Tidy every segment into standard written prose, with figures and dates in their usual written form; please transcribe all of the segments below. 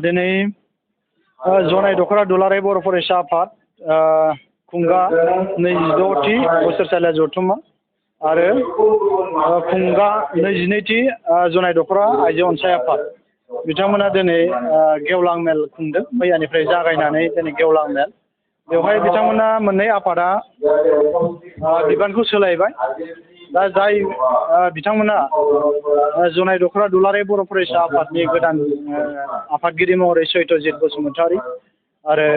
दिनै जनाय दख'रा दुलाराय बर' फरायसा आफाद खुंगा 22थि बोसोरसालिया जथुम्मा आरो खुंगा 22थि जनाय दख'रा आइजो अनसाय आफाद बिथांमोना दिनै गेवलां मेल खुंदों। मैयानिफ्राय जागायनानै दिनै गेवलां मेल बेवहाय बिथांमोना मोननै आफादा बिबानखौ सोलायबाय। दा जाय बिथांमोना जनाय दख'रा दुलाराय बर' फरायसा आफादनि गोदान आफादगिरि महरै सैत्यजित बसुमतारी आरो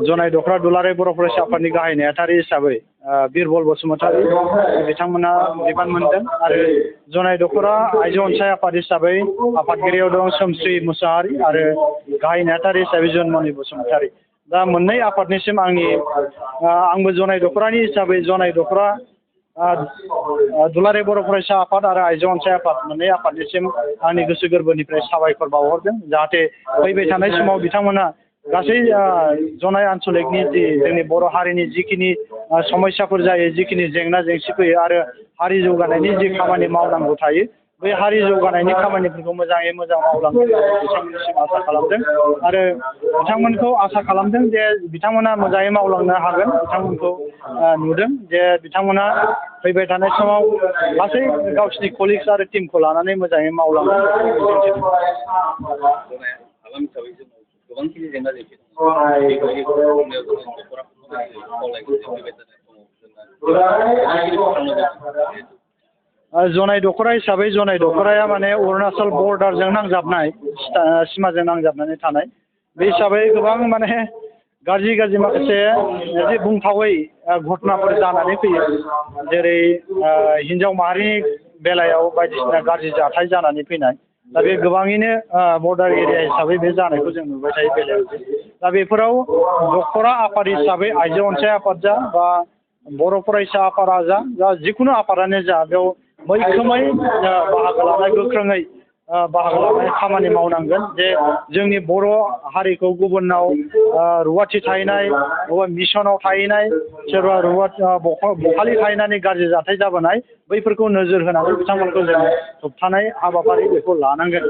जनाय दख'रा दुलाराय बर' फरायसा आफादनि गाहाय नेहाथारि हिसाबै बिरबल बसुमतारी बिथांमोना बिबान मोनदों आरो जनाय दख'रा आइजो अनसाय आफाद हिसाबै आफादगिरियाव दं सोमस्रि मुसाहारि आरो गाहाय नेहाथारि हिसाबै जुनमनि बसुमतारी। दा मोननै आफादनिसिम आंबो जनाय दख'रानि हिसाबै जनाय दख'रा दुलाराय बर' फरायसा आफाद आरो आइजो अनसाय आफाद मोननै आफादनिसिम आंनि गोसो गोरबोनिफ्राय साबायखर बावहरदों। जाहाथे फैबाय थानाय समाव बिथांमोना गासै जनाय आन्सलिकनि जि जोंनि बर' हारिनि जिखिनि समस्याफोर जायो, जिखिनि जेंना जेंसि फैयो आरो हारि जौगानायनि जि खामानि मावनांगौ थायो, बै हारि जौगानायनि खामानिफोरखौ मोजाङै मोजां मावलांगोन बिथांमोननिसिम आसा खालामदों आरो बिथांमोनखौ आसा खालामदों जे बिथांमोना मोजाङै मावलांनो हागोन। बिथांमोनखौ नुदों जे बिथांमोना फैबाय थानाय समाव गासै गावसिनि कलिग्स आरो टिमखौ लानानै मोजाङै मावलांगोन। गोबांखिनि जेंना जेंसि जनाय दख'रा हिसाबै जनाय दख'राया माने अरुणाचल बर्डारजों नांजाबनाय, सिमाजों नांजाबनानै थानाय बे हिसाबै गोबां माने गाज्रि माखासे जि बुंथावै घटनाफोर जानानै फैयो। जेरै हिन्जाव माहारिनि बेलायाव बायदिसिना गाज्रि जाथाय जानानै फैनाय। दा बे गोबाङैनो बर्डार एरिया हिसाबै बे जानायखौ जों नुबाय थायो बेलायाव। दा बेफोराव दख'रा आफाद हिसाबै आइजो अनसाय आफाद जा बा बर' फरायसा आफादा जा जिखुनु आफादानो जा बेयाव मैखोमै बाहागो लानाय, गोख्रोङै बाहागो लानाय खामानि मावनांगोन। जे जोंनि बर' हारिखौ गुबुनाव रुवाथि थाहैनाय, बबेबा मिसनाव थाहैनाय, सोरबा बखालि थाहैनानै गाज्रि जाथाय जाबोनाय बैफोरखौ नोजोर होनानै बिथांमोनखौ जों होबथानाय हाबाफारि बेखौ लानांगोन।